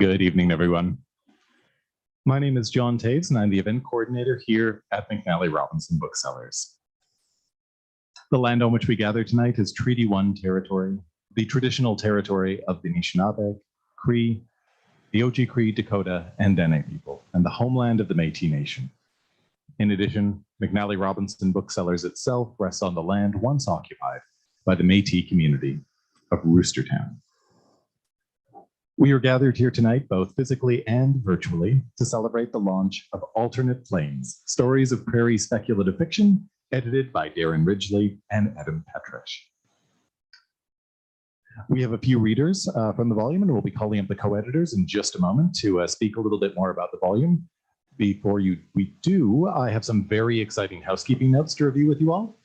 Good evening, everyone. My name is John Taves, and I'm the event coordinator here at McNally Robinson Booksellers. The land on which we gather tonight is Treaty 1 territory, the traditional territory of the Anishinaabe, Cree, the Oji-Cree, Dakota, and Dene people, and the homeland of the Métis Nation. In addition, McNally Robinson Booksellers itself rests on the land once occupied by the Métis community of Roostertown. We are gathered here tonight, both physically and virtually, to celebrate the launch of Alternate Plains, Stories of Prairie Speculative Fiction, edited by Darren Ridgely and Adam Petrash. We have a few readers from the volume, and we'll be calling up the co-editors in just a moment to speak a little bit more about the volume. Before we do, I have some very exciting housekeeping notes to review with you all.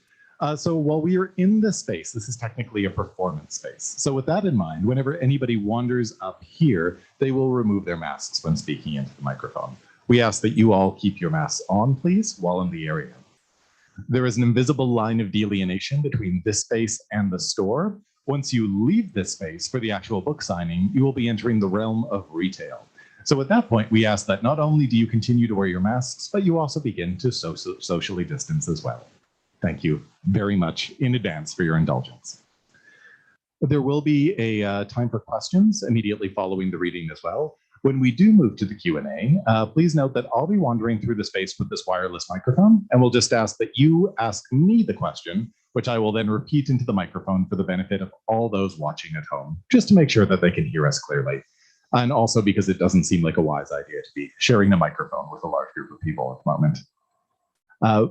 So while we are in this space, this is technically a performance space. So with that in mind, whenever anybody wanders up here, they will remove their masks when speaking into the microphone. We ask that you all keep your masks on, please, while in the area. There is an invisible line of delineation between this space and the store. Once you leave this space for the actual book signing, you will be entering the realm of retail. So at that point, we ask that not only do you continue to wear your masks, but you also begin to socially distance as well. Thank you very much in advance for your indulgence. There will be a time for questions immediately following the reading as well. When we do move to the Q&A, please note that I'll be wandering through the space with this wireless microphone, and we'll just ask that you ask me the question, which I will then repeat into the microphone for the benefit of all those watching at home, just to make sure that they can hear us clearly. And also because it doesn't seem like a wise idea to be sharing a microphone with a large group of people at the moment.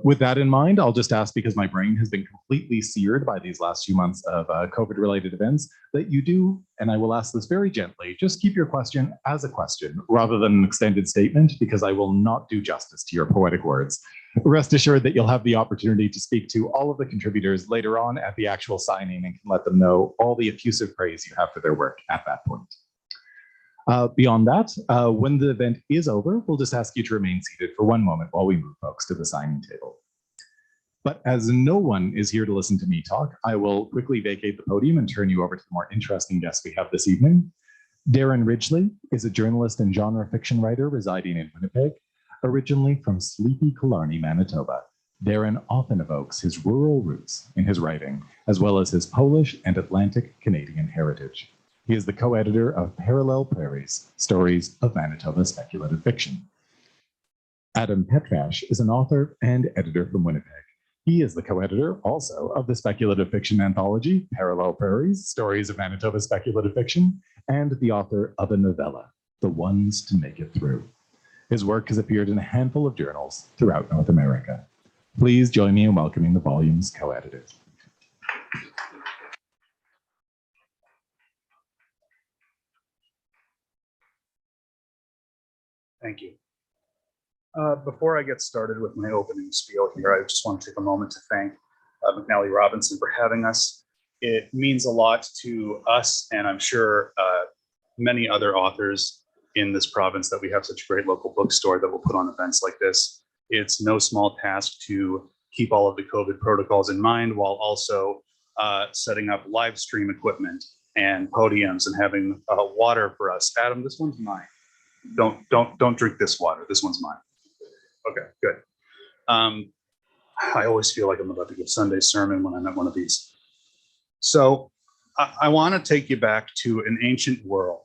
With that in mind, I'll just ask, because my brain has been completely seared by these last few months of COVID-related events, that you do, and I will ask this very gently, just keep your question as a question rather than an extended statement, because I will not do justice to your poetic words. Rest assured that you'll have the opportunity to speak to all of the contributors later on at the actual signing and can let them know all the effusive praise you have for their work at that point. Beyond that, when the event is over, we'll just ask you to remain seated for one moment while we move folks to the signing table. But as no one is here to listen to me talk, I will quickly vacate the podium and turn you over to the more interesting guest we have this evening. Darren Ridgely is a journalist and genre fiction writer residing in Winnipeg. Originally from sleepy Killarney, Manitoba, Darren often evokes his rural roots in his writing, as well as his Polish and Atlantic Canadian heritage. He is the co-editor of Parallel Prairies, Stories of Manitoba Speculative Fiction. Adam Petrash is an author and editor from Winnipeg. He is the co-editor also of the speculative fiction anthology, Parallel Prairies, Stories of Manitoba Speculative Fiction, and the author of a novella, The Ones to Make It Through. His work has appeared in a handful of journals throughout North America. Please join me in welcoming the volume's co-editors. Thank you. Before I get started with my opening spiel here, I just want to take a moment to thank McNally Robinson for having us. It means a lot to us, and I'm sure many other authors in this province, that we have such a great local bookstore that will put on events like this. It's no small task to keep all of the COVID protocols in mind while also setting up live stream equipment and podiums and having water for us. Adam, this one's mine. Don't drink this water. This one's mine. Okay, good. I always feel like I'm about to give Sunday sermon when I'm at one of these. So I want to take you back to an ancient world,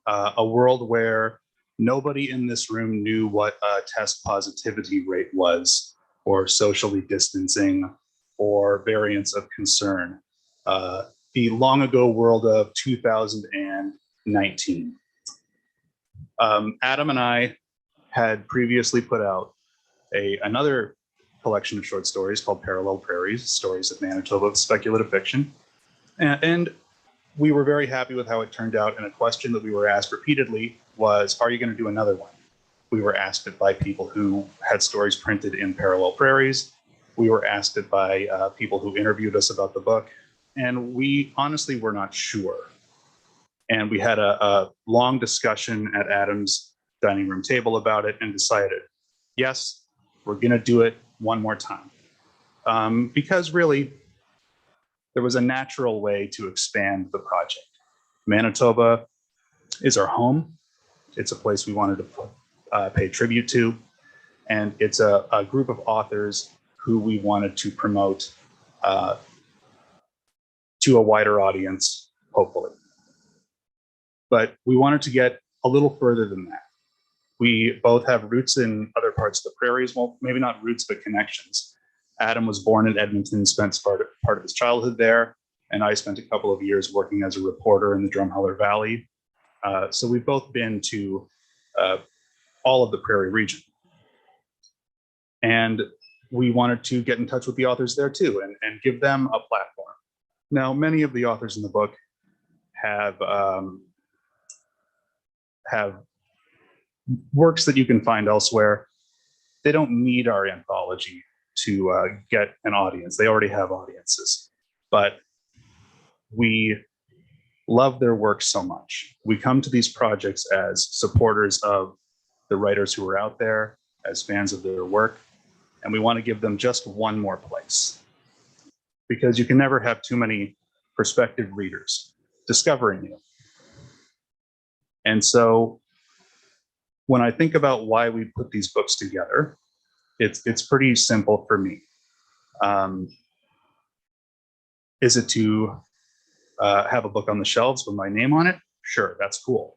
a world where nobody in this room knew what a test positivity rate was, or socially distancing, or variants of concern. The long ago world of 2019. Adam and I had previously put out another collection of short stories called Parallel Prairies, Stories of Manitoba Speculative Fiction. And we were very happy with how it turned out. And a question that we were asked repeatedly was, are you going to do another one? We were asked it by people who had stories printed in Parallel Prairies. We were asked it by people who interviewed us about the book. And we honestly were not sure. And we had a long discussion at Adam's dining room table about it and decided, yes, we're going to do it one more time. Because really, there was a natural way to expand the project. Manitoba is our home. It's a place we wanted to pay tribute to. And it's a group of authors who we wanted to promote to a wider audience, hopefully. But we wanted to get a little further than that. We both have roots in other parts of the prairies. Well, maybe not roots, but connections. Adam was born in Edmonton, spent part of his childhood there, and I spent a couple of years working as a reporter in the Drumheller Valley. So we've both been to all of the prairie region. And we wanted to get in touch with the authors there too and give them a platform. Now, many of the authors in the book have works that you can find elsewhere. They don't need our anthology to get an audience. They already have audiences, but we love their work so much. We come to these projects as supporters of the writers who are out there, as fans of their work, and we want to give them just one more place. Because you can never have too many prospective readers discovering you. And so when I think about why we put these books together, it's pretty simple for me. Is it to have a book on the shelves with my name on it? Sure, that's cool.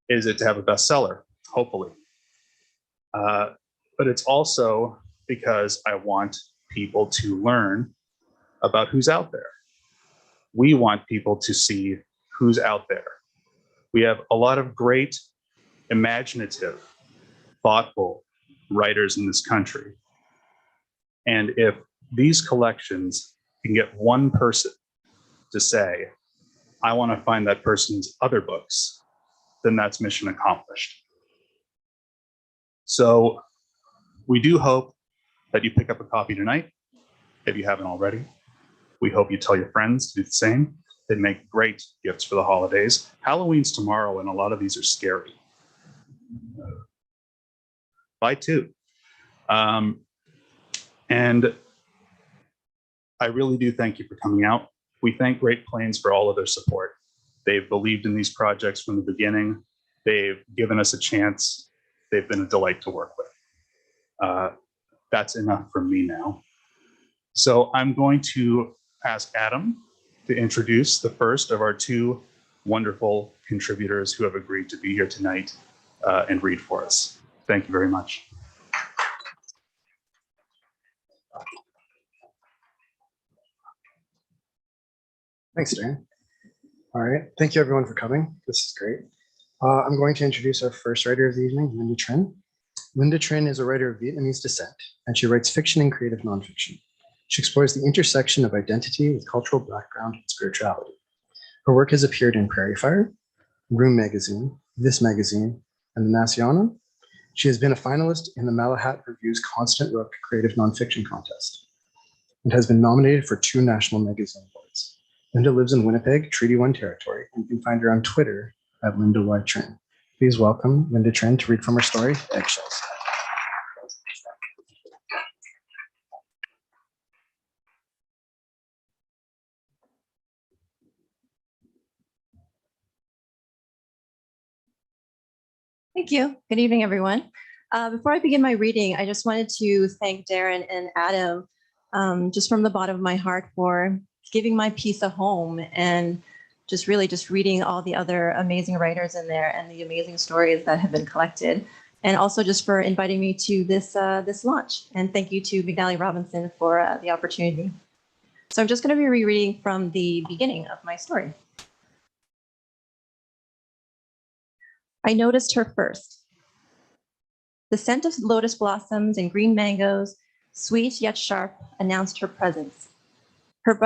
Is it to have a bestseller? Hopefully. But it's also because I want people to learn about who's out there. We want people to see who's out there. We have a lot of great, imaginative, thoughtful writers in this country. And if these collections can get one person to say, I want to find that person's other books, then that's mission accomplished. So we do hope that you pick up a copy tonight, if you haven't already. We hope you tell your friends to do the same. They make great gifts for the holidays. Halloween's tomorrow, and a lot of these are scary. Buy two. And I really do thank you for coming out. We thank Great Plains for all of their support. They've believed in these projects from the beginning. They've given us a chance. They've been a delight to work with. That's enough from me now. So I'm going to ask Adam to introduce the first of our two wonderful contributors who have agreed to be here tonight and read for us. Thank you very much. Thanks, Darren. All right, thank you everyone for coming. This is great. I'm going to introduce our first writer of the evening, Linda Trinh. Linda Trinh is a writer of Vietnamese descent, and she writes fiction and creative nonfiction. She explores the intersection of identity with cultural background and spirituality. Her work has appeared in Prairie Fire, Room Magazine, This Magazine, and The Naciona. She has been a finalist in the Malahat Review's Constant Rook Creative Nonfiction Contest and has been nominated for 2 national magazine awards. Linda lives in Winnipeg, Treaty 1 territory, and you can find her on Twitter at Linda Y. Trinh. Please welcome Linda Trinh to read from her story, Eggshells. Thank you. Good evening, everyone. Before I begin my reading, I just wanted to thank Darren and Adam just from the bottom of my heart for giving my piece a home and just really just reading all the other amazing writers in there and the amazing stories that have been collected. And also just for inviting me to this launch. And thank you to McNally Robinson for the opportunity. So I'm just going to be rereading from the beginning of my story. I noticed her first. The scent of lotus blossoms and green mangoes, sweet yet sharp, announced her presence. Her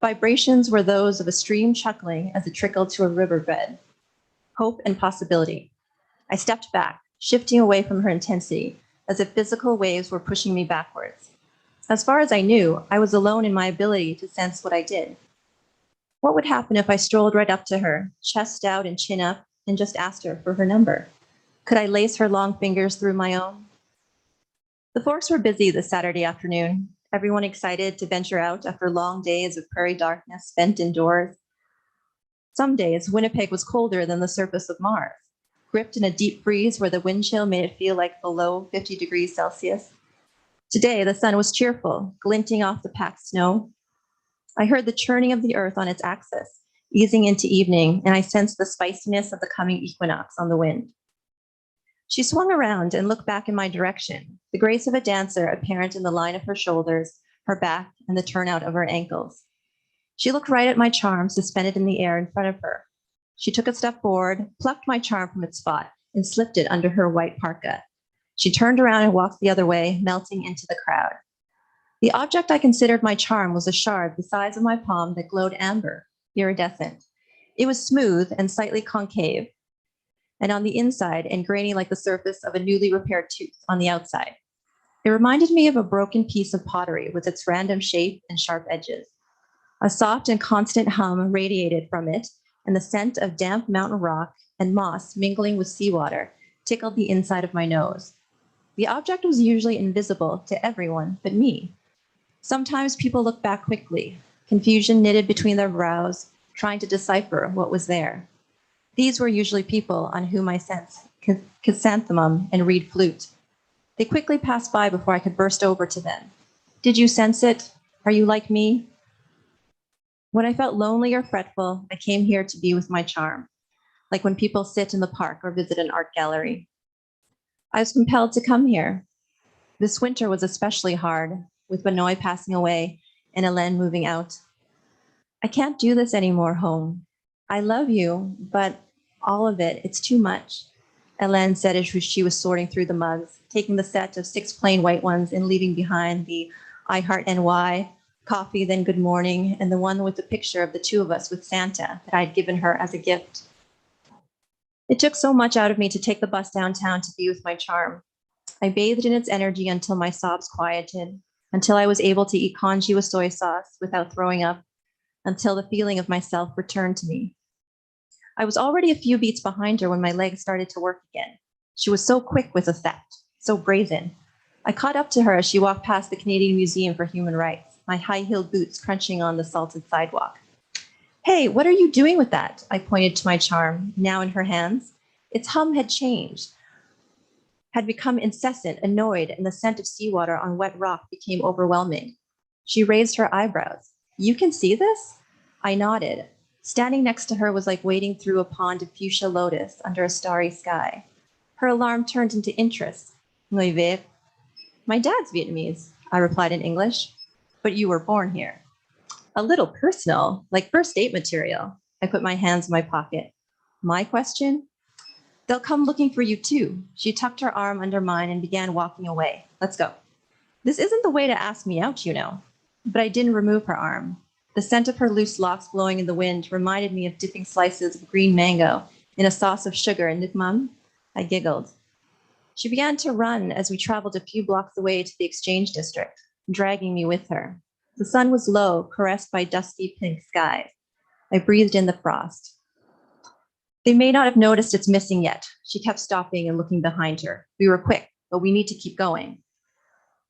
vibrations were those of a stream chuckling as it trickled to a riverbed. Hope and possibility. I stepped back, shifting away from her intensity, as if physical waves were pushing me backwards. As far as I knew, I was alone in my ability to sense what I did. What would happen if I strolled right up to her, chest out and chin up, and just asked her for her number? Could I lace her long fingers through my own? The Forks were busy this Saturday afternoon, everyone excited to venture out after long days of prairie darkness spent indoors. Some days, Winnipeg was colder than the surface of Mars. gripped in a deep breeze where the wind chill made it feel like below 50 degrees Celsius. Today, the sun was cheerful, glinting off the packed snow. I heard the churning of the earth on its axis, easing into evening, and I sensed the spiciness of the coming equinox on the wind. She swung around and looked back in my direction, the grace of a dancer apparent in the line of her shoulders, her back, and the turnout of her ankles. She looked right at my charm suspended in the air in front of her. She took a step forward, plucked my charm from its spot, and slipped it under her white parka. She turned around and walked the other way, melting into the crowd. The object I considered my charm was a shard the size of my palm that glowed amber, iridescent. It was smooth and slightly concave, and on the inside and grainy like the surface of a newly repaired tooth on the outside. It reminded me of a broken piece of pottery with its random shape and sharp edges. A soft and constant hum radiated from it, and the scent of damp mountain rock and moss mingling with seawater tickled the inside of my nose. The object was usually invisible to everyone but me. Sometimes people looked back quickly, confusion knitted between their brows, trying to decipher what was there. These were usually people on whom I sensed chrysanthemum and reed flute. They quickly passed by before I could burst over to them. Did you sense it? Are you like me? When I felt lonely or fretful, I came here to be with my charm, like when people sit in the park or visit an art gallery. I was compelled to come here. This winter was especially hard, with Benoit passing away and Hélène moving out. I can't do this anymore, home. I love you, but all of it, it's too much. Hélène said as she was sorting through the mugs, taking the set of 6 plain white ones and leaving behind the I Heart NY, Coffee, Then Good Morning, and the one with the picture of the two of us with Santa that I had given her as a gift. It took so much out of me to take the bus downtown to be with my charm. I bathed in its energy until my sobs quieted, until I was able to eat congee with soy sauce without throwing up, until the feeling of myself returned to me. I was already a few beats behind her when my legs started to work again. She was so quick with a theft, so brazen. I caught up to her as she walked past the Canadian Museum for Human Rights, my high-heeled boots crunching on the salted sidewalk. Hey, what are you doing with that? I pointed to my charm, now in her hands. Its hum had changed, had become incessant, annoyed, and the scent of seawater on wet rock became overwhelming. She raised her eyebrows. You can see this? I nodded. Standing next to her was like wading through a pond of fuchsia lotus under a starry sky. Her alarm turned into interest. Người Việt. My dad's Vietnamese, I replied in English. But you were born here. A little personal, like first date material. I put my hands in my pocket. My question? They'll come looking for you too. She tucked her arm under mine and began walking away. Let's go. This isn't the way to ask me out, you know. But I didn't remove her arm. The scent of her loose locks blowing in the wind reminded me of dipping slices of green mango in a sauce of sugar and nukmam. I giggled. She began to run as we traveled a few blocks away to the exchange district, dragging me with her. The sun was low, caressed by dusty pink skies. I breathed in the frost. They may not have noticed it's missing yet. She kept stopping and looking behind her. We were quick, but we need to keep going.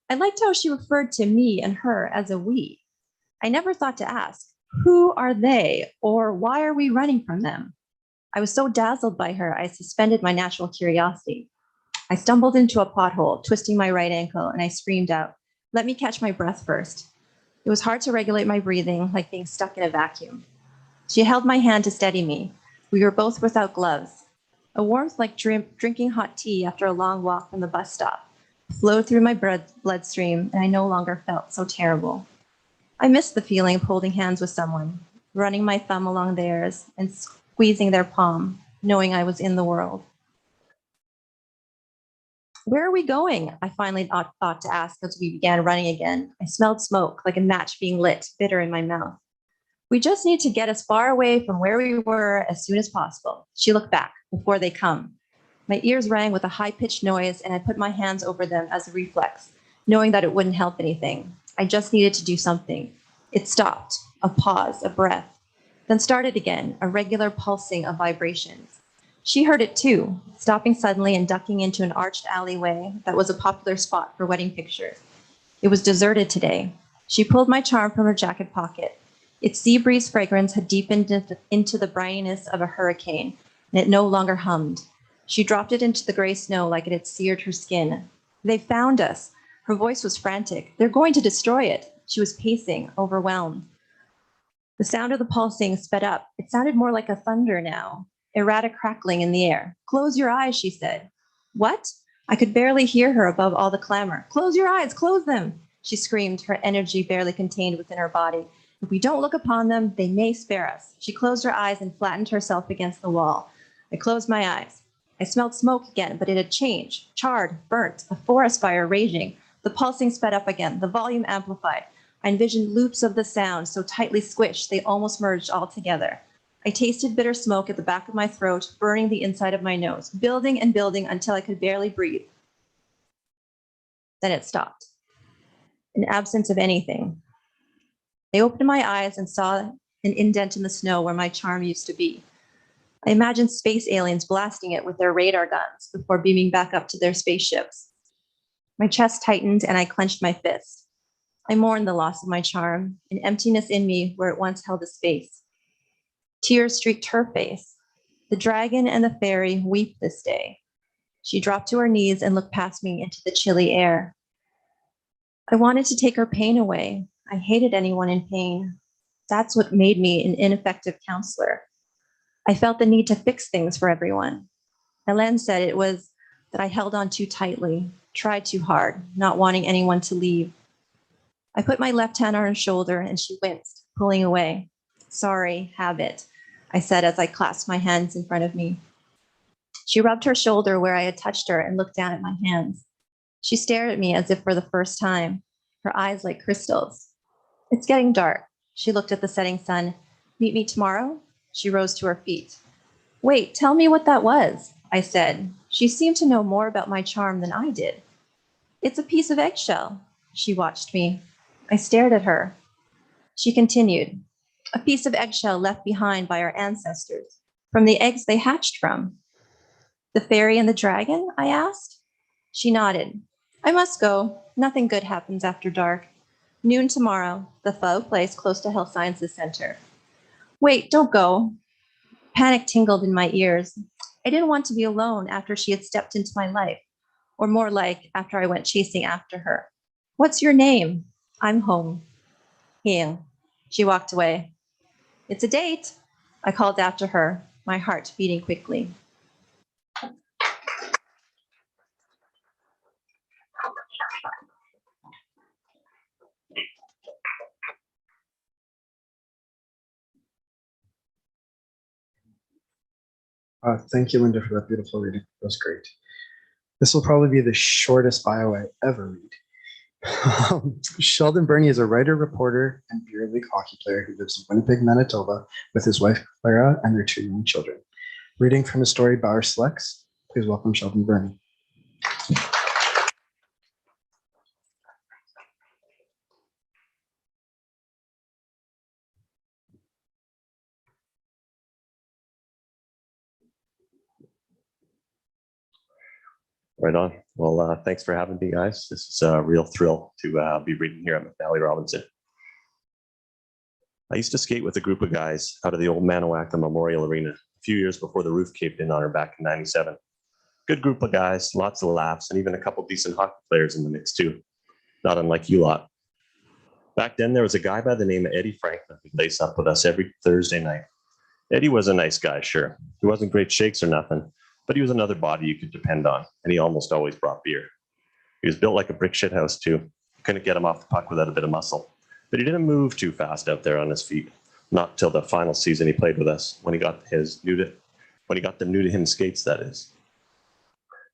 I liked how she referred to me and her as a we. I never thought to ask, who are they, or why are we running from them? I was so dazzled by her, I suspended my natural curiosity. I stumbled into a pothole, twisting my right ankle, and I screamed out, let me catch my breath first. It was hard to regulate my breathing, like being stuck in a vacuum. She held my hand to steady me. We were both without gloves. A warmth like drinking hot tea after a long walk from the bus stop flowed through my bloodstream, and I no longer felt so terrible. I missed the feeling of holding hands with someone, running my thumb along theirs and squeezing their palm, knowing I was in the world. Where are we going? I finally thought to ask as we began running again. I smelled smoke, like a match being lit, bitter in my mouth. We just need to get as far away from where we were as soon as possible. She looked back, before they come. My ears rang with a high-pitched noise, and I put my hands over them as a reflex, knowing that it wouldn't help anything. I just needed to do something. It stopped, a pause, a breath, then started again, a regular pulsing of vibrations. She heard it too, stopping suddenly and ducking into an arched alleyway that was a popular spot for wedding pictures. It was deserted today. She pulled my charm from her jacket pocket. Its sea breeze fragrance had deepened into the brininess of a hurricane, and it no longer hummed. She dropped it into the gray snow like it had seared her skin. They found us. Her voice was frantic. They're going to destroy it. She was pacing, overwhelmed. The sound of the pulsing sped up. It sounded more like a thunder now, erratic crackling in the air. Close your eyes, she said. What? I could barely hear her above all the clamor. Close your eyes, close them, she screamed, her energy barely contained within her body. If we don't look upon them, they may spare us. She closed her eyes and flattened herself against the wall. I closed my eyes. I smelled smoke again, but it had changed. Charred, burnt, a forest fire raging. The pulsing sped up again, the volume amplified. I envisioned loops of the sound so tightly squished they almost merged all together. I tasted bitter smoke at the back of my throat, burning the inside of my nose, building and building until I could barely breathe. Then it stopped. An absence of anything. I opened my eyes and saw an indent in the snow where my charm used to be. I imagined space aliens blasting it with their radar guns before beaming back up to their spaceships. My chest tightened and I clenched my fist. I mourned the loss of my charm, an emptiness in me where it once held a space. Tears streaked her face. The dragon and the fairy weep this day. She dropped to her knees and looked past me into the chilly air. I wanted to take her pain away. I hated anyone in pain. That's what made me an ineffective counselor. I felt the need to fix things for everyone. Hélène said it was that I held on too tightly, tried too hard, not wanting anyone to leave. I put my left hand on her shoulder and she winced, pulling away. Sorry, habit, I said as I clasped my hands in front of me. She rubbed her shoulder where I had touched her and looked down at my hands. She stared at me as if for the first time, her eyes like crystals. It's getting dark. She looked at the setting sun. Meet me tomorrow? She rose to her feet. Wait, tell me what that was, I said. She seemed to know more about my charm than I did. It's a piece of eggshell. She watched me. I stared at her. She continued. A piece of eggshell left behind by our ancestors, from the eggs they hatched from. The fairy and the dragon? I asked. She nodded. I must go. Nothing good happens after dark. Noon tomorrow, the Pho place close to Health Sciences Center. Wait, don't go. Panic tingled in my ears. I didn't want to be alone after she had stepped into my life, or more like after I went chasing after her. What's your name? I'm home. Here. She walked away. It's a date, I called after her, my heart beating quickly. Thank you, Linda, for that beautiful reading. That was great. This will probably be the shortest bio I ever read. Sheldon Birnie is a writer, reporter, and beer league hockey player who lives in Winnipeg, Manitoba, with his wife, Clara, and their 2 young children. Reading from his story, Bauer Selects, please welcome Sheldon Birnie. Right on. Well, thanks for having me, guys. This is a real thrill to be reading here at McNally Robinson. I used to skate with a group of guys out of the old Manawaca Memorial Arena a few years before the roof caved in on her back in '97. Good group of guys, lots of laughs, and even a couple decent hockey players in the mix too. Not unlike you lot. Back then, there was a guy by the name of Eddie Franklin who'd lace up with us every Thursday night. Eddie was a nice guy, sure. He wasn't great shakes or nothing, but he was another body you could depend on, and he almost always brought beer. He was built like a brick shit house too. Couldn't get him off the puck without a bit of muscle. But he didn't move too fast out there on his feet. Not till the final season he played with us, when he got the new to him skates, that is.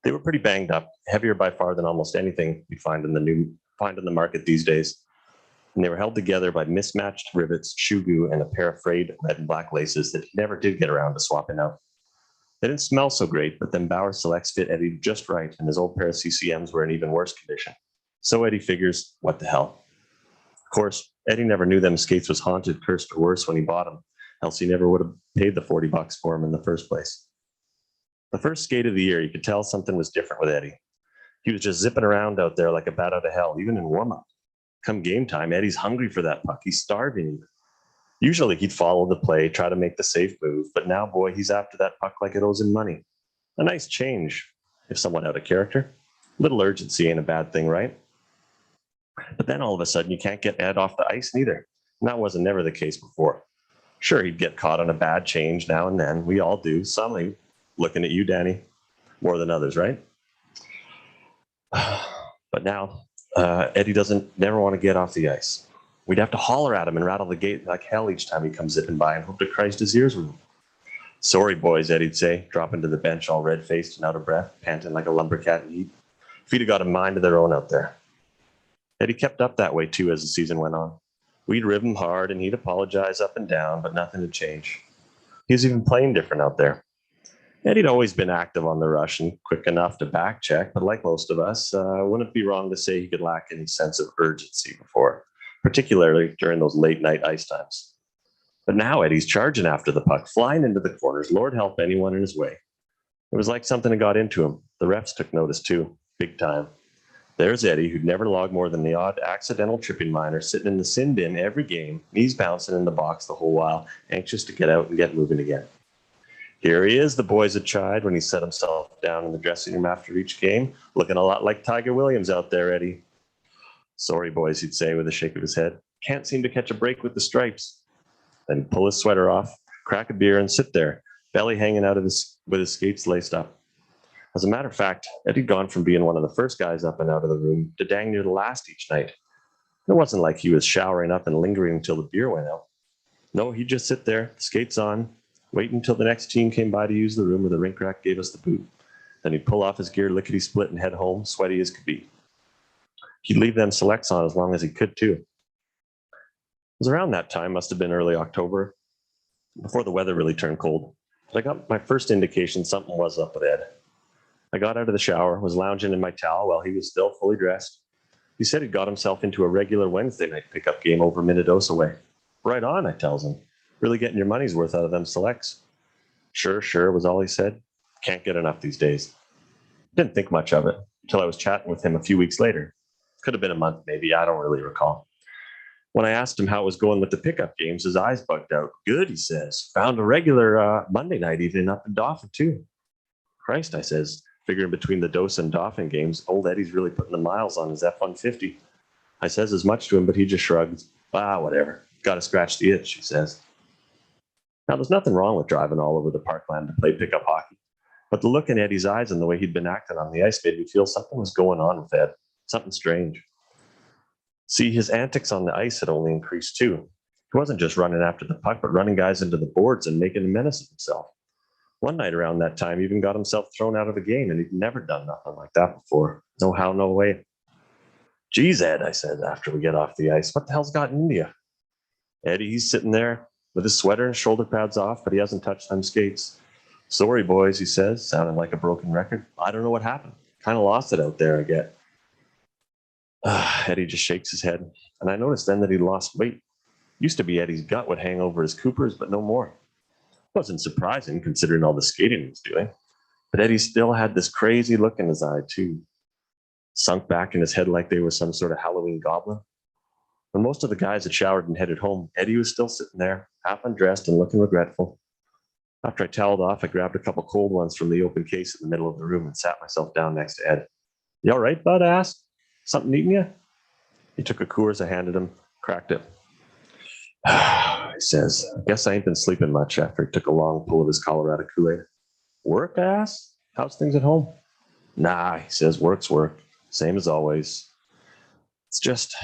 They were pretty banged up, heavier by far than almost anything we find in the market these days. And they were held together by mismatched rivets, shoe glue, and a pair of frayed red and black laces that he never did get around to swapping out. They didn't smell so great, but then Bauer Selects fit Eddie just right, and his old pair of CCMs were in even worse condition. So Eddie figures, what the hell? Of course, Eddie never knew them skates was haunted, cursed, or worse when he bought them, else he never would have paid the $40 for them in the first place. The first skate of the year, you could tell something was different with Eddie. He was just zipping around out there like a bat out of hell, even in warm-up. Come game time, Eddie's hungry for that puck. He's starving. Usually he'd follow the play, try to make the safe move, but now, boy, he's after that puck like it owes him money. A nice change, if somewhat out of character. Little urgency ain't a bad thing, right? But then all of a sudden, you can't get Ed off the ice neither. And that wasn't never the case before. Sure, he'd get caught on a bad change now and then. We all do. Some, looking at you, Danny, more than others, right? But now, Eddie doesn't never want to get off the ice. We'd have to holler at him and rattle the gate like hell each time he comes zipping by and hope to Christ his ears were moved. Sorry, boys, Eddie'd say, dropping to the bench all red-faced and out of breath, panting like a lumbercat in heat. If he'd have got a mind of their own out there. Eddie kept up that way, too, as the season went on. We'd rib him hard, and he'd apologize up and down, but nothing had changed. He was even playing different out there. Eddie'd always been active on the rush and quick enough to back check, but like most of us, wouldn't it be wrong to say he could lack any sense of urgency before, particularly during those late-night ice times. But now Eddie's charging after the puck, flying into the corners. Lord help anyone in his way. It was like something had got into him. The refs took notice, too, big time. There's Eddie, who'd never logged more than the odd accidental tripping minor, sitting in the sin bin every game, knees bouncing in the box the whole while, anxious to get out and get moving again. Here he is, the boys had chide when he set himself down in the dressing room after each game, looking a lot like Tiger Williams out there, Eddie. Sorry, boys, he'd say with a shake of his head. Can't seem to catch a break with the stripes. Then he'd pull his sweater off, crack a beer, and sit there, belly hanging out of with his skates laced up. As a matter of fact, Eddie'd gone from being one of the first guys up and out of the room to dang near the last each night. It wasn't like he was showering up and lingering until the beer went out. No, he'd just sit there, skates on, wait until the next team came by to use the room or the rink rack gave us the boot. Then he'd pull off his gear lickety-split and head home, sweaty as could be. He'd leave them selects on as long as he could, too. It was around that time, must have been early October, before the weather really turned cold. But I got my first indication something was up with Ed. I got out of the shower, was lounging in my towel while he was still fully dressed. He said he'd got himself into a regular Wednesday night pickup game over Minnedosa way. Right on, I tells him. Really getting your money's worth out of them selects. Sure, was all he said. Can't get enough these days. Didn't think much of it until I was chatting with him a few weeks later. Could have been a month, maybe. I don't really recall. When I asked him how it was going with the pickup games, his eyes bugged out. Good, he says. Found a regular Monday night evening up in Dauphin, too. Christ, I says. Figuring between the Dosa and Dauphin games, old Eddie's really putting the miles on his F-150. I says as much to him, but he just shrugs. Whatever. Got to scratch the itch, he says. Now, there's nothing wrong with driving all over the parkland to play pickup hockey, but the look in Eddie's eyes and the way he'd been acting on the ice made me feel something was going on with Ed, something strange. See, his antics on the ice had only increased too. He wasn't just running after the puck, but running guys into the boards and making a menace of himself. One night around that time, he even got himself thrown out of a game, and he'd never done nothing like that before. No how, no way. Geez, Ed, I said after we get off the ice, what the hell's gotten into you? Eddie, he's sitting there with his sweater and shoulder pads off, but he hasn't touched them skates. Sorry, boys, he says, sounding like a broken record. I don't know what happened. Kind of lost it out there, I get. Eddie just shakes his head, and I noticed then that he'd lost weight. Used to be Eddie's gut would hang over his Coopers, but no more. Wasn't surprising considering all the skating he was doing, but Eddie still had this crazy look in his eye too, sunk back in his head like they were some sort of Halloween goblin. When most of the guys had showered and headed home, Eddie was still sitting there, half undressed and looking regretful. After I toweled off, I grabbed a couple cold ones from the open case in the middle of the room and sat myself down next to Ed. You all right, bud? I asked. Something eating you? He took a Coors I handed him, cracked it. He says, I guess I ain't been sleeping much after he took a long pull of his Colorado Kool-Aid. Work, I asked? How's things at home? Nah, he says, work's work. Same as always. It's just,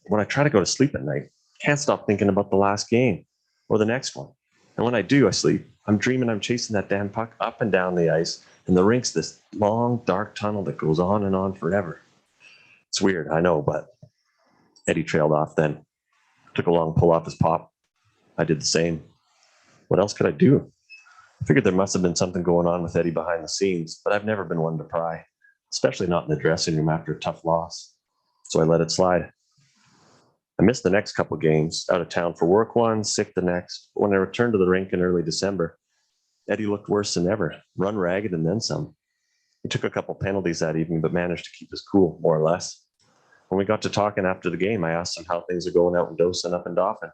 when I try to go to sleep at night, I can't stop thinking about the last game or the next one. And when I do, I sleep. I'm dreaming I'm chasing that damn puck up and down the ice, and the rink's this long, dark tunnel that goes on and on forever. It's weird, I know, but Eddie trailed off then. Took a long pull off his pop. I did the same. What else could I do? I figured there must have been something going on with Eddie behind the scenes, but I've never been one to pry, especially not in the dressing room after a tough loss. So I let it slide. I missed the next couple games, out of town for work one, sick the next. But when I returned to the rink in early December, Eddie looked worse than ever, run ragged and then some. He took a couple penalties that evening, but managed to keep his cool, more or less. When we got to talking after the game, I asked him how things are going out in Dosa and up in Dauphin.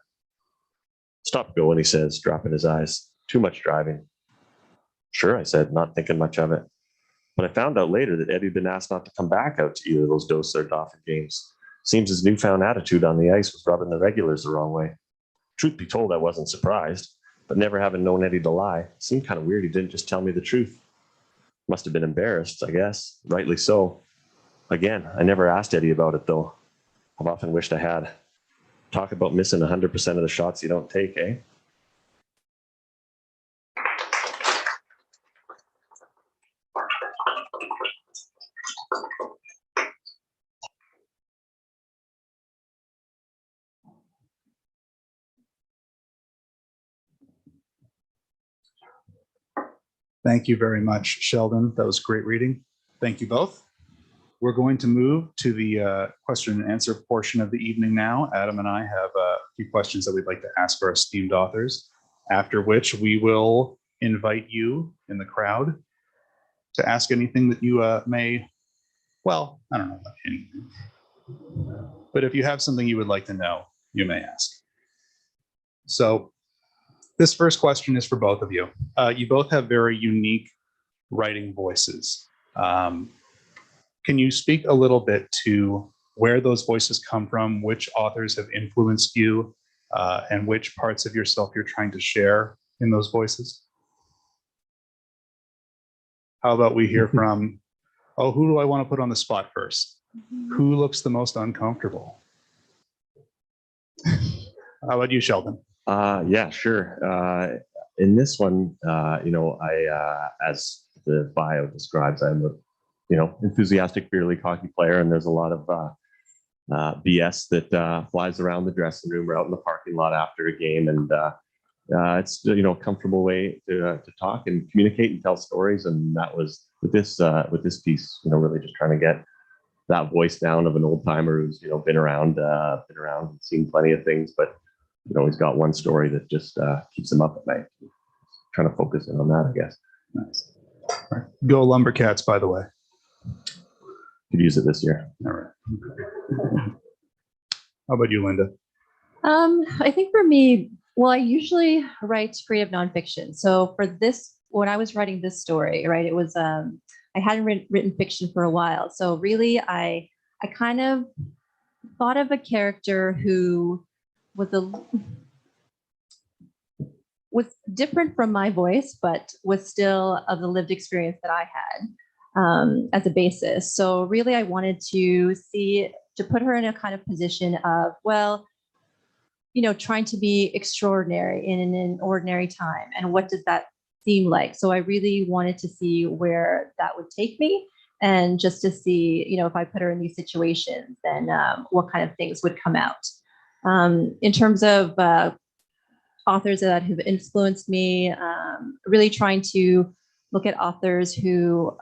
Stop going, he says, dropping his eyes. Too much driving. Sure, I said, not thinking much of it. But I found out later that Eddie had been asked not to come back out to either of those Dosler-Dauphin games. Seems his newfound attitude on the ice was rubbing the regulars the wrong way. Truth be told, I wasn't surprised, but never having known Eddie to lie, it seemed kind of weird he didn't just tell me the truth. Must have been embarrassed, I guess, rightly so. Again, I never asked Eddie about it, though. I've often wished I had. Talk about missing 100% of the shots you don't take, eh? Thank you very much, Sheldon. That was great reading. Thank you both. We're going to move to the question and answer portion of the evening now. Adam and I have a few questions that we'd like to ask our esteemed authors, after which we will invite you in the crowd to ask anything that you may, well, I don't know about anything, but if you have something you would like to know, you may ask. So this first question is for both of you. You both have very unique writing voices. Can you speak a little bit to where those voices come from, which authors have influenced you, and which parts of yourself you're trying to share in those voices? How about we hear from, oh, who do I want to put on the spot first? Who looks the most uncomfortable? How about you, Sheldon? Yeah, sure. In this one, as the bio describes, I'm a enthusiastic beer league hockey player, and there's a lot of BS that flies around the dressing room or out in the parking lot after a game, and it's a comfortable way to talk and communicate and tell stories. And that was with this piece, really just trying to get that voice down of an old timer who's been around and seen plenty of things, but he's got one story that just keeps him up at night. Trying to focus in on that, I guess. Nice. All right. Go Lumbercats, by the way. Could use it this year. All right. How about you, Linda? I think for me, well, I usually write creative nonfiction. So for this, when I was writing this story, right, it was I hadn't written fiction for a while. So really, I kind of thought of a character who was different from my voice, but was still of the lived experience that I had as a basis. So really, I wanted to put her in a kind of position of, well, trying to be extraordinary in an ordinary time. And what does that seem like? So I really wanted to see where that would take me, and just to see, if I put her in these situations, then what kind of things would come out. In terms of authors that have influenced me, really trying to look at authors who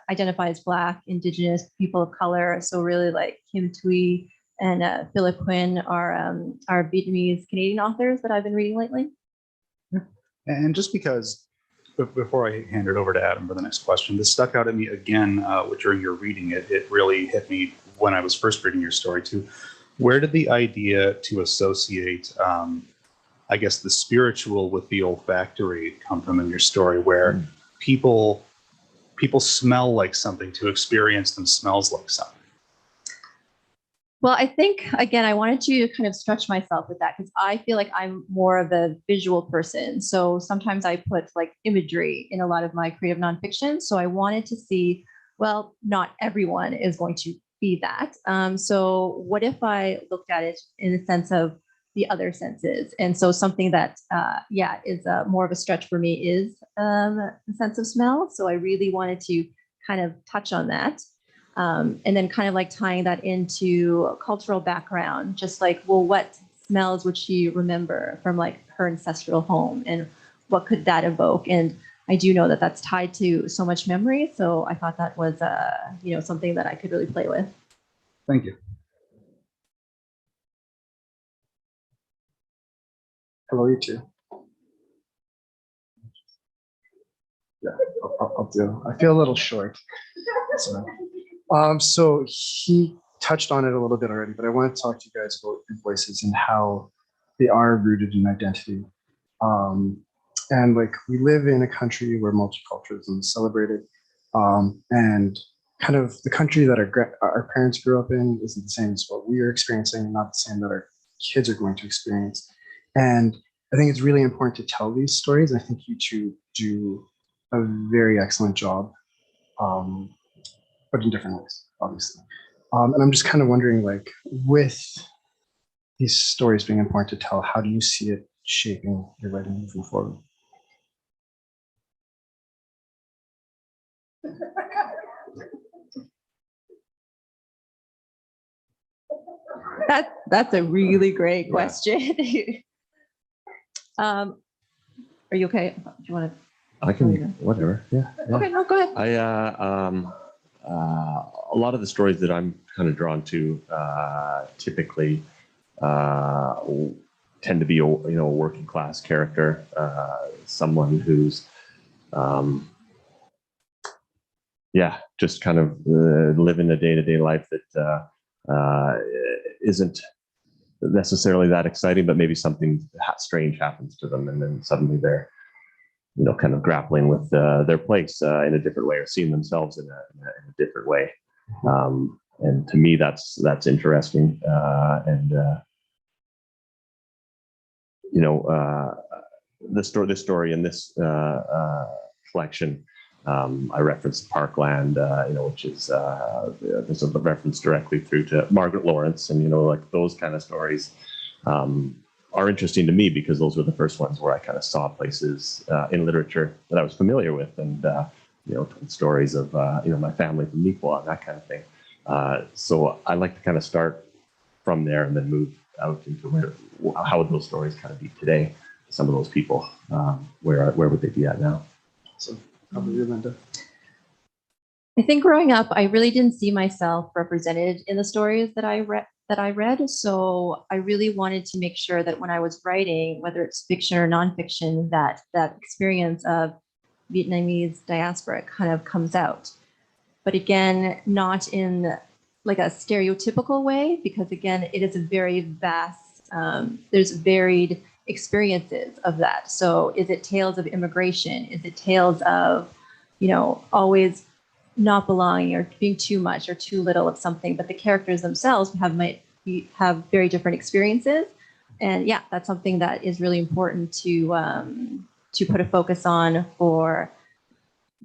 identify as Black, Indigenous, people of color. So really like Kim Thuy and Philip Quinn are Vietnamese Canadian authors that I've been reading lately. And just because, before I hand it over to Adam for the next question, this stuck out at me again during your reading. It really hit me when I was first reading your story too. Where did the idea to associate, I guess, the spiritual with the olfactory come from in your story, where people smell like something, to experience them smells like something? Well, I think, again, I wanted to kind of stretch myself with that, because I feel like I'm more of a visual person. So sometimes I put like imagery in a lot of my creative nonfiction. So I wanted to see, well, not everyone is going to be that. So what if I looked at it in the sense of the other senses? And so something that, is more of a stretch for me is the sense of smell. So I really wanted to kind of touch on that. And then kind of like tying that into a cultural background, just like, well, what smells would she remember from like her ancestral home, and what could that evoke? And I do know that that's tied to so much memory. So I thought that was, something that I could really play with. Thank you. Hello, you too. Yeah, I'll do. I feel a little short. So he touched on it a little bit already, but I want to talk to you guys about your voices and how they are rooted in identity. And like we live in a country where multiculturalism is celebrated, and kind of the country that our parents grew up in isn't the same as what we are experiencing, not the same that our kids are going to experience. And I think it's really important to tell these stories. I think you two do a very excellent job, but in different ways, obviously. And I'm just kind of wondering, like, with these stories being important to tell, how do you see it shaping your writing moving forward? That's a really great question. Are you okay? Do you want to? I can, whatever. Yeah. Okay, no, go ahead. A lot of the stories that I'm kind of drawn to typically tend to be a working class character, someone who's just kind of living a day-to-day life that isn't necessarily that exciting, but maybe something strange happens to them, and then suddenly they're kind of grappling with their place in a different way, or seeing themselves in a different way. And to me, that's interesting. This story in this collection, I referenced Parkland, which is there's a reference directly through to Margaret Lawrence, and like those kind of stories are interesting to me because those were the first ones where I kind of saw places in literature that I was familiar with, and told stories of my family from Neepawa and that kind of thing. So I like to kind of start from there and then move out into how would those stories kind of be today? Some of those people, where would they be at now? So, how about you, Linda? I think growing up, I really didn't see myself represented in the stories that I read. So I really wanted to make sure that when I was writing, whether it's fiction or nonfiction, that experience of Vietnamese diaspora kind of comes out. But again, not in like a stereotypical way, because again, it is a very vast, there's varied experiences of that. So is it tales of immigration? Is it tales of, always not belonging or being too much or too little of something? But the characters themselves might have very different experiences. And yeah, that's something that is really important to put a focus on for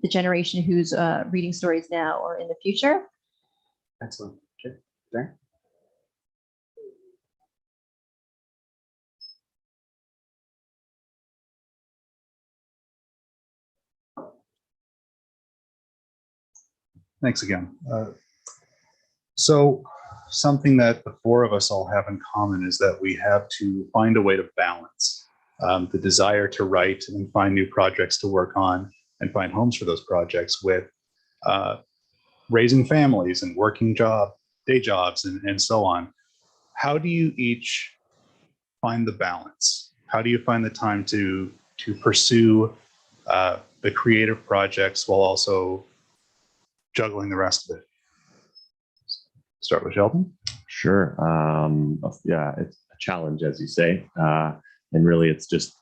the generation who's reading stories now or in the future. Excellent. Okay, Darren? Thanks again. So something that the four of us all have in common is that we have to find a way to balance the desire to write and find new projects to work on and find homes for those projects with raising families and working day jobs and so on. How do you each find the balance? How do you find the time to pursue the creative projects while also juggling the rest of it? Start with Sheldon. Sure. Yeah, it's a challenge, as you say. And really, it's just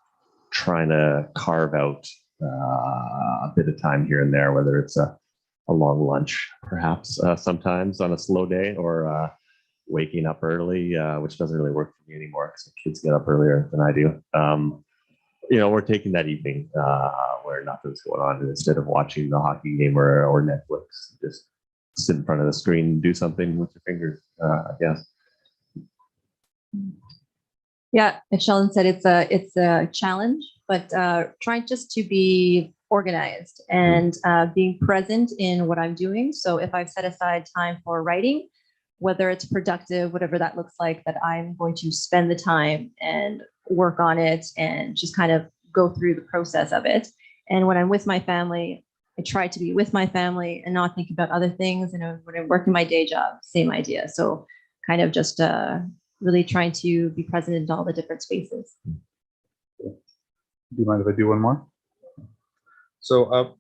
trying to carve out a bit of time here and there, whether it's a long lunch, perhaps sometimes on a slow day, or waking up early, which doesn't really work for me anymore because the kids get up earlier than I do. We're taking that evening where nothing's going on, and instead of watching the hockey game or Netflix, just sit in front of the screen and do something with your fingers, I guess. Yeah, as Sheldon said, it's a challenge, but trying just to be organized and being present in what I'm doing. So if I've set aside time for writing, whether it's productive, whatever that looks like, that I'm going to spend the time and work on it and just kind of go through the process of it. And when I'm with my family, I try to be with my family and not think about other things. And when I'm working my day job, same idea. So kind of just really trying to be present in all the different spaces. Do you mind if I do one more? So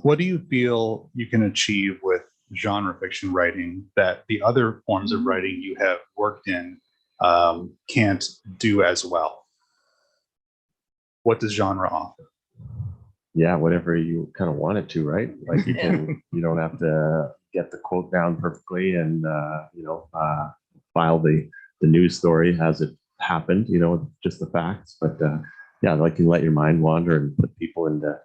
what do you feel you can achieve with genre fiction writing that the other forms of writing you have worked in can't do as well? what does genre offer? Yeah, whatever you kind of want it to, right? Like you can, you don't have to get the quote down perfectly and file the news story as it happened, just the facts. But yeah, like you let your mind wander and put people into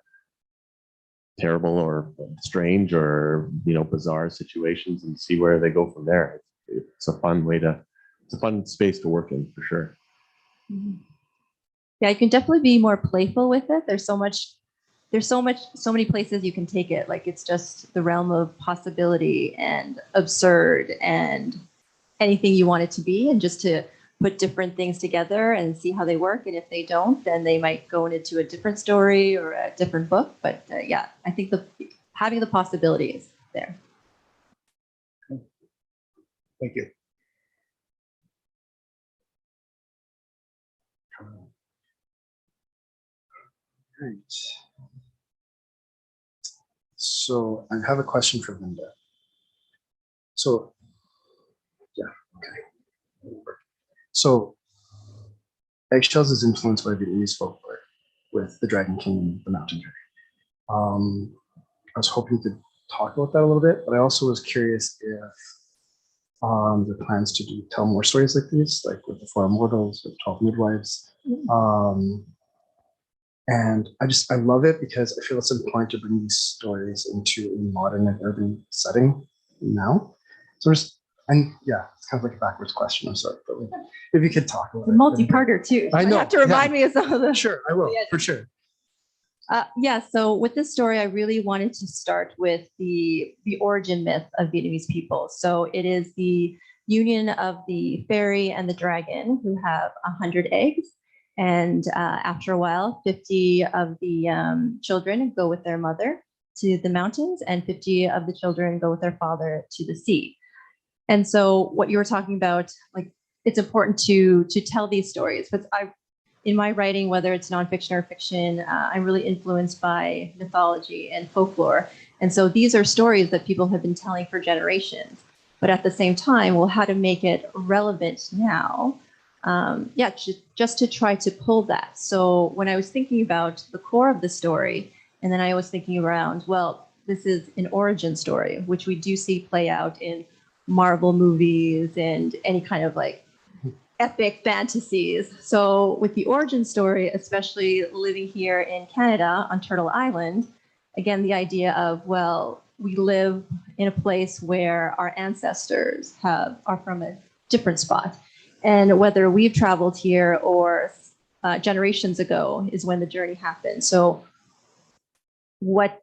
terrible or strange or bizarre situations and see where they go from there. It's a fun it's a fun space to work in for sure. Yeah, you can definitely be more playful with it. There's so many places you can take it. Like it's just the realm of possibility and absurd and anything you want it to be, and just to put different things together and see how they work. And if they don't, then they might go into a different story or a different book. But yeah, I think having the possibilities there. Thank you. Right. So I have a question for Linda. So, yeah, okay. So, Eggshells is influenced by Vietnamese folklore with the Dragon King and the Mountain Fairy. I was hoping to talk about that a little bit, but I also was curious if there are plans to tell more stories like these, like with the Four Immortals, with 12 Midwives. And I love it because I feel it's important to bring these stories into a modern and urban setting now. So yeah, it's kind of like a backwards question. I'm sorry, but like, if you could talk about it. Multi-parter too. I know. You have to remind me of some of the. Sure, I will, for sure. Yeah, so with this story, I really wanted to start with the origin myth of Vietnamese people. So it is the union of the fairy and the dragon, who have 100 eggs. And after a while, 50 of the children go with their mother to the mountains, and 50 of the children go with their father to the sea. And so what you were talking about, like, it's important to tell these stories. But in my writing, whether it's nonfiction or fiction, I'm really influenced by mythology and folklore. And so these are stories that people have been telling for generations. But at the same time, well, how to make it relevant now? Yeah, just to try to pull that. So when I was thinking about the core of the story, and then I was thinking around, well, this is an origin story, which we do see play out in Marvel movies and any kind of like epic fantasies. So with the origin story, especially living here in Canada on Turtle Island, again, the idea of, well, we live in a place where our ancestors are from a different spot. And whether we've traveled here or generations ago is when the journey happened. So what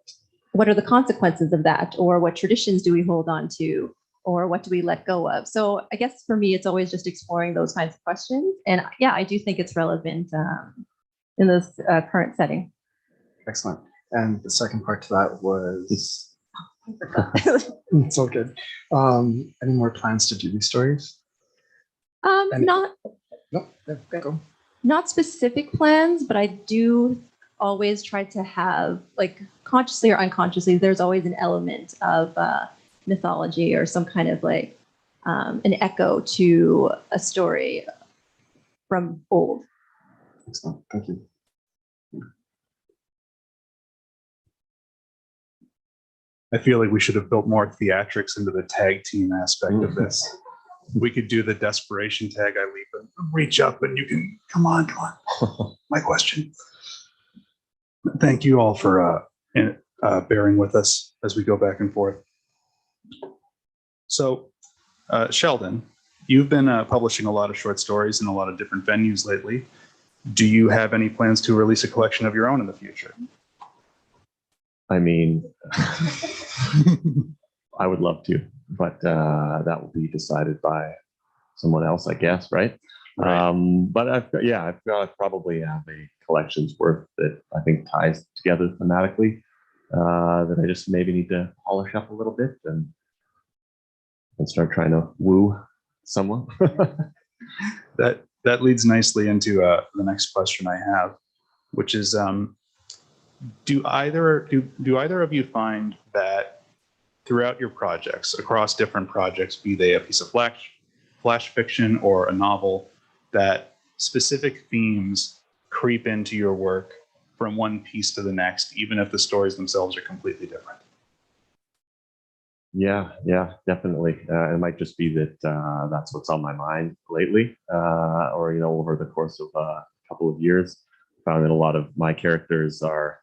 are the consequences of that? Or what traditions do we hold on to? Or what do we let go of? So I guess for me, it's always just exploring those kinds of questions. And yeah, I do think it's relevant in this current setting. Excellent. And the second part to that was, it's all good. Any more plans to do these stories? Not specific plans, but I do always try to have, like, consciously or unconsciously, there's always an element of mythology or some kind of like an echo to a story from old. Excellent. Thank you. I feel like we should have built more theatrics into the tag team aspect of this. We could do the desperation tag. I leap and reach up and you can, come on. My question. Thank you all for bearing with us as we go back and forth. So, Sheldon, you've been publishing a lot of short stories in a lot of different venues lately. Do you have any plans to release a collection of your own in the future? I mean, I would love to, but that will be decided by someone else, I guess, right? But I've probably have a collection's worth that I think ties together thematically that I just maybe need to polish up a little bit and start trying to woo someone. That leads nicely into the next question I have, which is, do either of you find that throughout your projects, across different projects, be they a piece of flash fiction or a novel, that specific themes creep into your work from one piece to the next, even if the stories themselves are completely different? Yeah, definitely. It might just be that that's what's on my mind lately, or over the course of a couple of years. Found that a lot of my characters are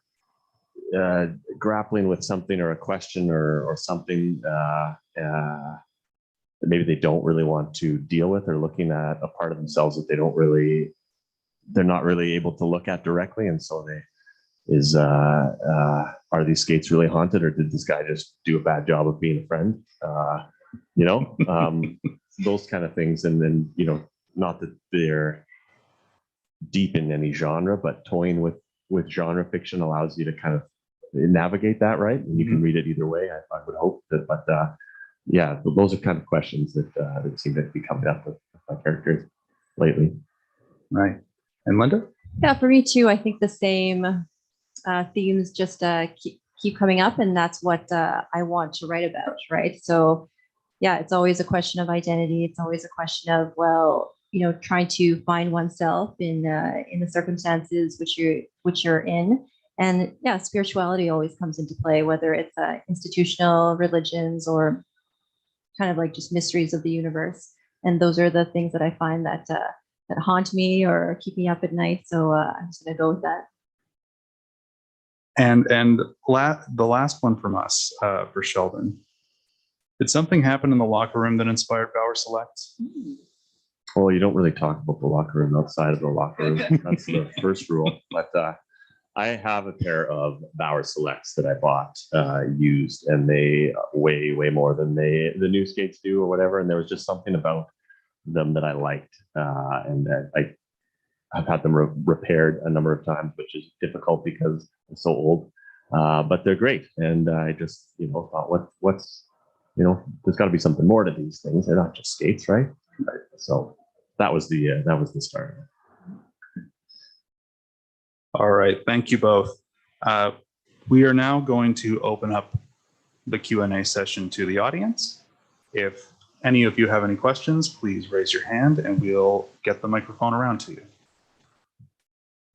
grappling with something or a question or something that maybe they don't really want to deal with, or looking at a part of themselves that they're not really able to look at directly, and so are these skates really haunted, or did this guy just do a bad job of being a friend? Those kind of things. And then, not that they're deep in any genre, but toying with genre fiction allows you to kind of navigate that, right? And you can read it either way, I would hope. But yeah, those are kind of questions that seem to be coming up with my characters lately. Right. And Linda? Yeah, for me too. I think the same themes just keep coming up, and that's what I want to write about, right? So yeah, it's always a question of identity. It's always a question of, trying to find oneself in the circumstances which you're in. And yeah, spirituality always comes into play, whether it's institutional religions or kind of like just mysteries of the universe. And those are the things that I find that haunt me or keep me up at night. So I'm just going to go with that. And the last one from us for Sheldon. Did something happen in the locker room that inspired Bauer Select? Well, you don't really talk about the locker room outside of the locker room. That's the first rule. But I have a pair of Bauer Selects that I bought used, and they weigh way more than the new skates do or whatever. And there was just something about them that I liked, and that I've had them repaired a number of times, which is difficult because I'm so old. But they're great, and I just thought, what's there's got to be something more to these things. They're not just skates, right? So that was the start. All right, thank you both. We are now going to open up the Q&A session to the audience. If any of you have any questions, please raise your hand and we'll get the microphone around to you.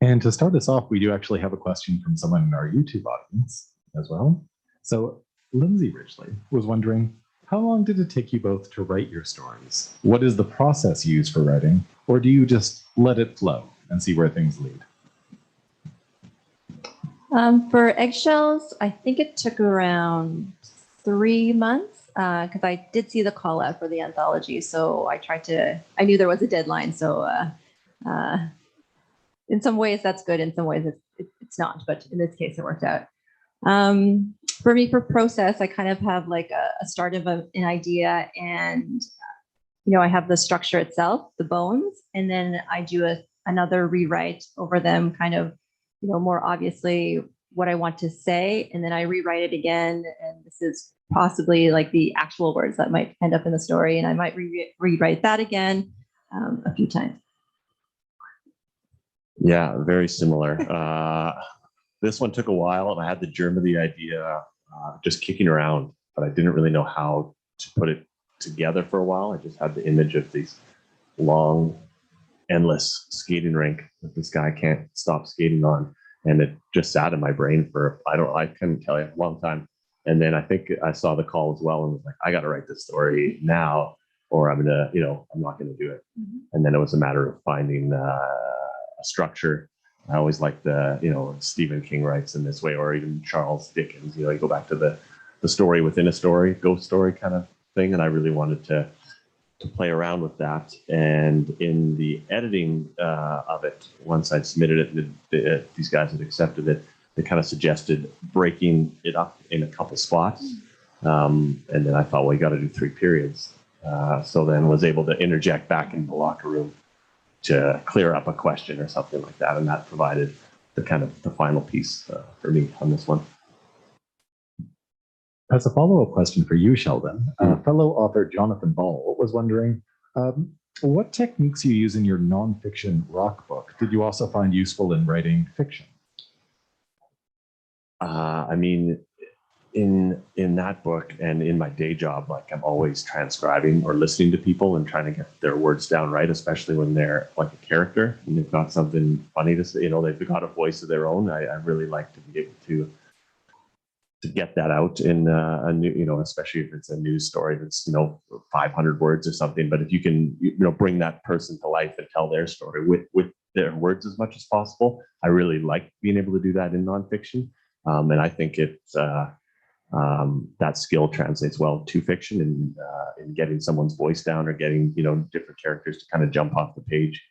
And to start us off, we do actually have a question from someone in our YouTube audience as well. So Lindsay Ridgley was wondering, how long did it take you both to write your stories? What is the process used for writing? Or do you just let it flow and see where things lead? For Eggshells, I think it took around 3 months because I did see the call out for the anthology. So I knew there was a deadline. So in some ways that's good. In some ways it's not, but in this case it worked out. For me, for process, I kind of have like a start of an idea, and I have the structure itself, the bones, and then I do another rewrite over them, kind of more obviously what I want to say, and then I rewrite it again, and this is possibly like the actual words that might end up in the story, and I might rewrite that again a few times. Yeah, very similar. This one took a while, and I had the germ of the idea just kicking around, but I didn't really know how to put it together for a while. I just had the image of these long, endless skating rink that this guy can't stop skating on, and it just sat in my brain for I couldn't tell you, a long time. And then I think I saw the call as well, and was like, I got to write this story now, or I'm not gonna do it. Mm-hmm. And then it was a matter of finding a structure. I always like Stephen King writes in this way, or even Charles Dickens. You go back to the story within a story, ghost story kind of thing. And I really wanted to play around with that. And in the editing of it, once I'd submitted it, these guys had accepted it. They kind of suggested breaking it up in a couple spots. And then I thought, well, you got to do 3 periods. So then was able to interject back in the locker room to clear up a question or something like that. And that provided the final piece for me on this one. As a follow-up question for you, Sheldon, fellow author Jonathan Ball was wondering, what techniques you use in your nonfiction rock book did you also find useful in writing fiction? in that book and in my day job, like I'm always transcribing or listening to people and trying to get their words down right, especially when they're like a character and they've got something funny to say, they've got a voice of their own. I really like to be able to get that out in a new, especially if it's a news story that's 500 words or something. But if you can bring that person to life and tell their story with their words as much as possible, I really like being able to do that in nonfiction. And I think it's that skill translates well to fiction, and in getting someone's voice down or getting different characters to kind of jump off the page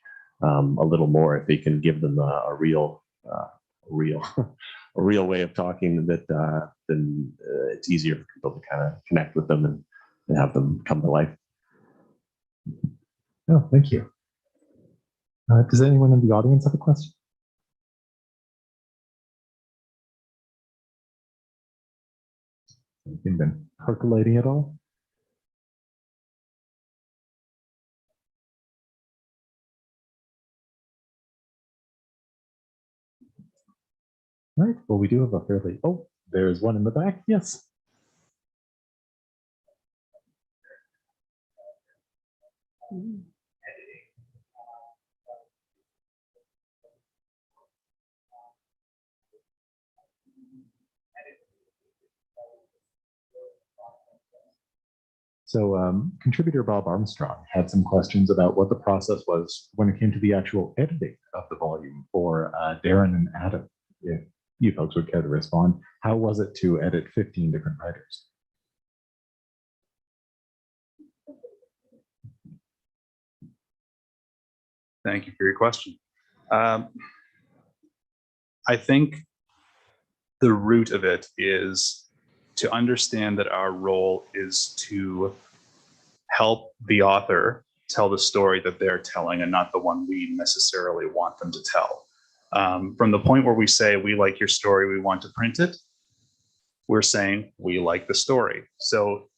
a little more if they can give them a real a real way of talking, that then it's easier for people to kind of connect with them and have them come to life. Oh, thank you. Does anyone in the audience have a question? Anything been percolating at all? All right. Well, we do have a fairly. Oh, there's one in the back. Yes. So contributor Bob Armstrong had some questions about what the process was when it came to the actual editing of the volume for Darren and Adam. If you folks would care to respond, how was it to edit 15 different writers? Thank you for your question. I think the root of it is to understand that our role is to help the author tell the story that they're telling and not the one we necessarily want them to tell. From the point where we say, we like your story, we want to print it, we're saying we like the story. So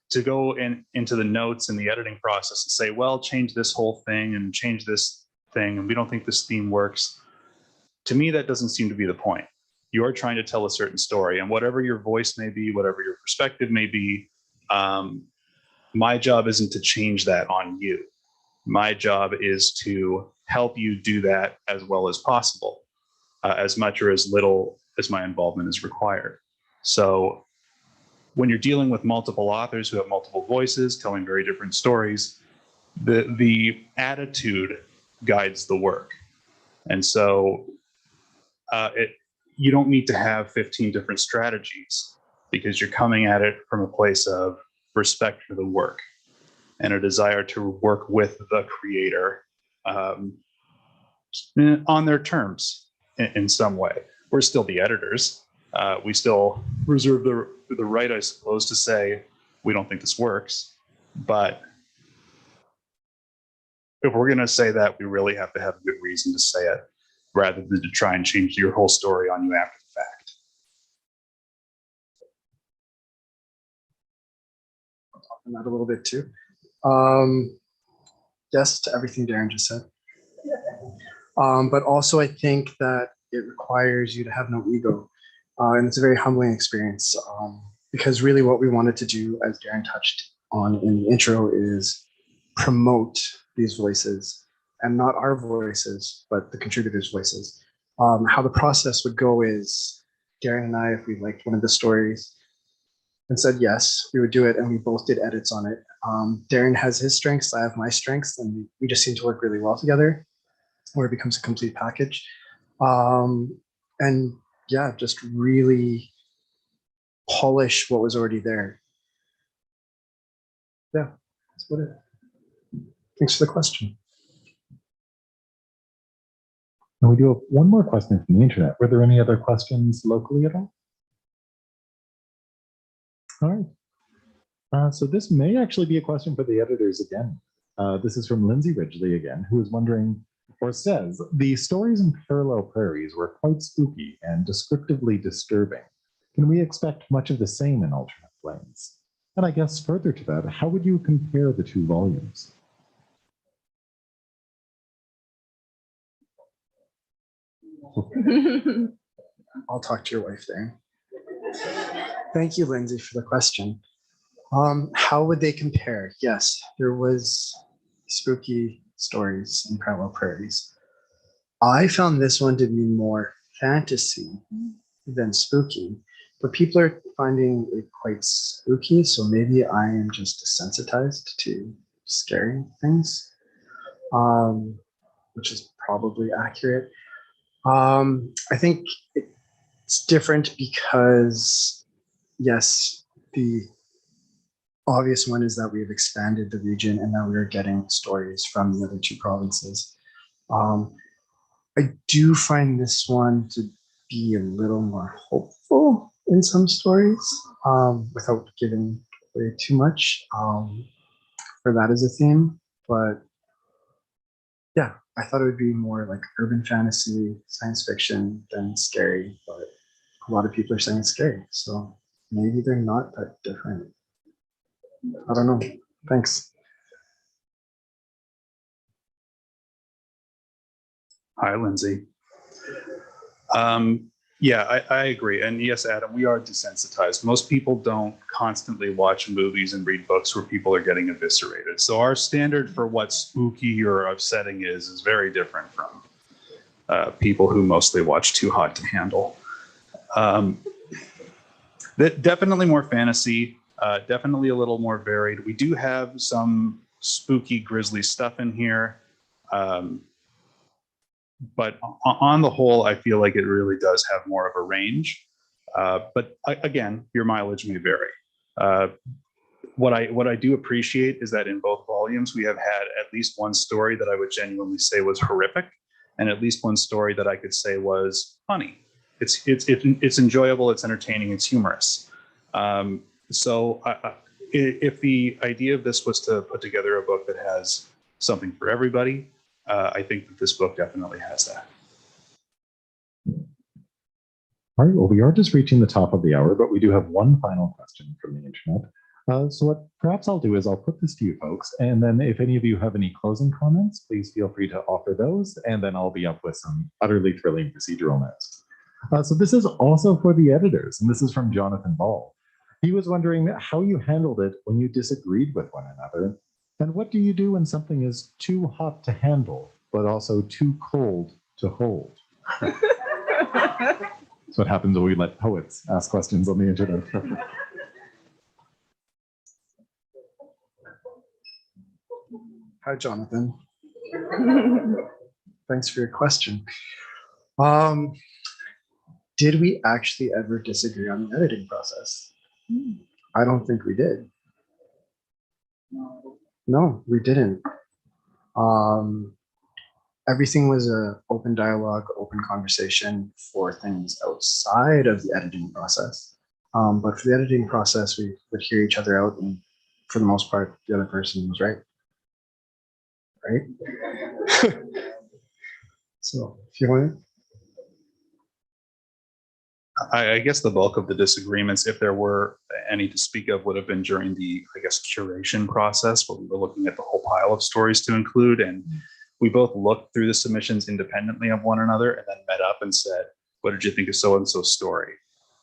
to go into the notes and the editing process and say, well, change this whole thing and change this thing, and we don't think this theme works, to me, that doesn't seem to be the point. You're trying to tell a certain story, and whatever your voice may be, whatever your perspective may be, my job isn't to change that on you. My job is to help you do that as well as possible, as much or as little as my involvement is required. So when you're dealing with multiple authors who have multiple voices telling very different stories, the attitude guides the work. And so you don't need to have 15 different strategies, because you're coming at it from a place of respect for the work and a desire to work with the creator on their terms in some way. We're still the editors. We still reserve the right, I suppose, to say, we don't think this works. But if we're going to say that, we really have to have a good reason to say it, rather than to try and change your whole story on you after the fact. I'll talk on that a little bit too. Yes to everything Darren just said. But also I think that it requires you to have no ego. And it's a very humbling experience, because really what we wanted to do, as Darren touched on in the intro, is promote these voices, and not our voices, but the contributors' voices. How the process would go is Darren and I, if we liked one of the stories and said yes, we would do it, and we both did edits on it. Darren has his strengths, I have my strengths, and we just seem to work really well together, where it becomes a complete package. And yeah, just really polish what was already there. Yeah, that's what it is. Thanks for the question. And we do have one more question from the internet. Were there any other questions locally at all? All right. So this may actually be a question for the editors again. This is from Lindsay Ridgley again, who is wondering, or says, the stories in Parallel Prairies were quite spooky and descriptively disturbing. Can we expect much of the same in Alternate Planes? And I guess further to that, how would you compare the two volumes? I'll talk to your wife, Darren. Thank you, Lindsay, for the question. How would they compare? Yes, there was spooky stories in Parallel Prairies. I found this one to be more fantasy than spooky, but people are finding it quite spooky, so maybe I am just desensitized to scary things, which is probably accurate. I think it's different because, yes, the obvious one is that we've expanded the region and that we are getting stories from the other two provinces. I do find this one to be a little more hopeful in some stories, without giving away too much for that as a theme. But yeah, I thought it would be more like urban fantasy, science fiction than scary, but a lot of people are saying it's scary. So maybe they're not that different. I don't know. Thanks. Hi, Lindsay. Yeah, I agree. And yes, Adam, we are desensitized. Most people don't constantly watch movies and read books where people are getting eviscerated. So our standard for what spooky or upsetting is very different from people who mostly watch Too Hot to Handle. Definitely more fantasy, definitely a little more varied. We do have some spooky, grisly stuff in here. But on the whole, I feel like it really does have more of a range. But again, your mileage may vary. What I do appreciate is that in both volumes, we have had at least one story that I would genuinely say was horrific, and at least one story that I could say was funny. It's enjoyable, it's entertaining, it's humorous. So if the idea of this was to put together a book that has something for everybody, I think that this book definitely has that. All right, well, we are just reaching the top of the hour, but we do have one final question from the internet. So what perhaps I'll do is I'll put this to you folks, and then if any of you have any closing comments, please feel free to offer those, and then I'll be up with some utterly thrilling procedural notes. So this is also for the editors, and this is from Jonathan Ball. He was wondering how you handled it when you disagreed with one another, and what do you do when something is too hot to handle, but also too cold to hold? That's what happens when we let poets ask questions on the internet. Hi, Jonathan. Thanks for your question. Did we actually ever disagree on the editing process? I don't think we did. No, we didn't. Everything was an open dialogue, open conversation for things outside of the editing process. But for the editing process, we would hear each other out, and for the most part, the other person was right. Right? So, if you want to. I guess the bulk of the disagreements, if there were any to speak of, would have been during the, I guess, curation process, where we were looking at the whole pile of stories to include. And we both looked through the submissions independently of one another and then met up and said, what did you think of so-and-so story?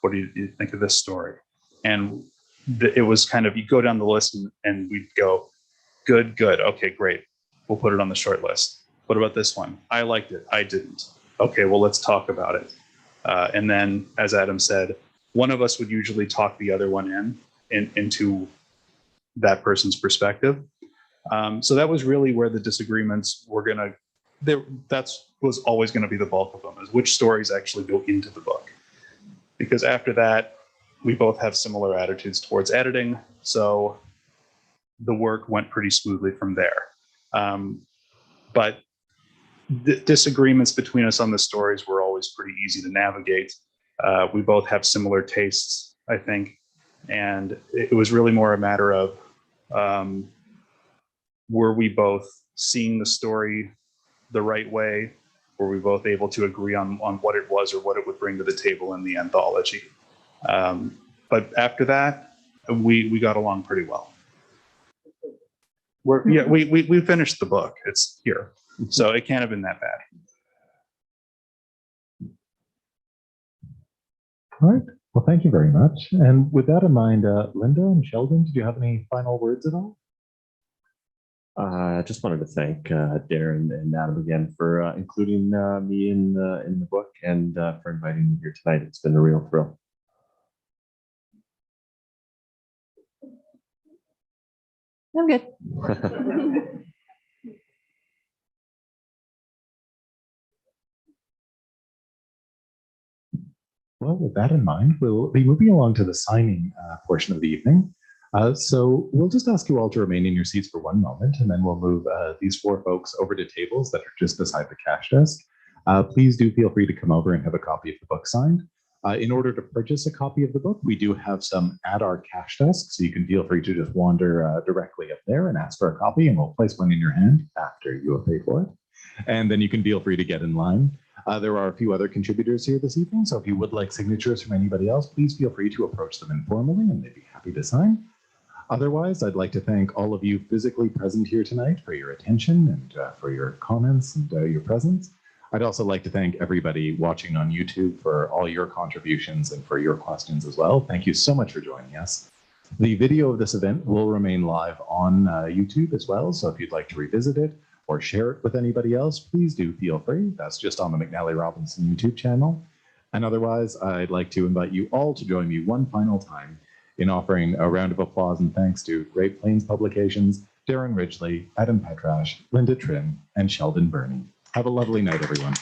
What do you think of this story? And it was kind of, you go down the list and we'd go, good, okay, great. We'll put it on the short list. What about this one? I liked it. I didn't. Okay, well, let's talk about it. And then, as Adam said, one of us would usually talk the other one into that person's perspective. So that was really where the disagreements were that was always going to be the bulk of them, is which stories actually go into the book. Because after that, we both have similar attitudes towards editing. So the work went pretty smoothly from there. But the disagreements between us on the stories were always pretty easy to navigate. We both have similar tastes, I think. And it was really more a matter of, were we both seeing the story the right way? Were we both able to agree on what it was or what it would bring to the table in the anthology? But after that, we got along pretty well. We finished the book. It's here. So it can't have been that bad. All right. Well, thank you very much. And with that in mind, Linda and Sheldon, did you have any final words at all? I just wanted to thank Darren and Adam again for including me in the book and for inviting me here tonight. It's been a real thrill. I'm good. Well, with that in mind, we'll be moving along to the signing portion of the evening. So we'll just ask you all to remain in your seats for one moment, and then we'll move these four folks over to tables that are just beside the cash desk. Please do feel free to come over and have a copy of the book signed. In order to purchase a copy of the book, we do have some at our cash desk, so you can feel free to just wander directly up there and ask for a copy, and we'll place one in your hand after you have paid for it. And then you can feel free to get in line. There are a few other contributors here this evening, so if you would like signatures from anybody else, please feel free to approach them informally, and they'd be happy to sign. Otherwise, I'd like to thank all of you physically present here tonight for your attention and for your comments and your presence. I'd also like to thank everybody watching on YouTube for all your contributions and for your questions as well. Thank you so much for joining us. The video of this event will remain live on YouTube as well, so if you'd like to revisit it or share it with anybody else, please do feel free. That's just on the McNally Robinson YouTube channel. And otherwise, I'd like to invite you all to join me one final time in offering a round of applause and thanks to Great Plains Publications, Darren Ridgely, Adam Petrash, Linda Trinh, and Sheldon Birnie. Have a lovely night, everyone.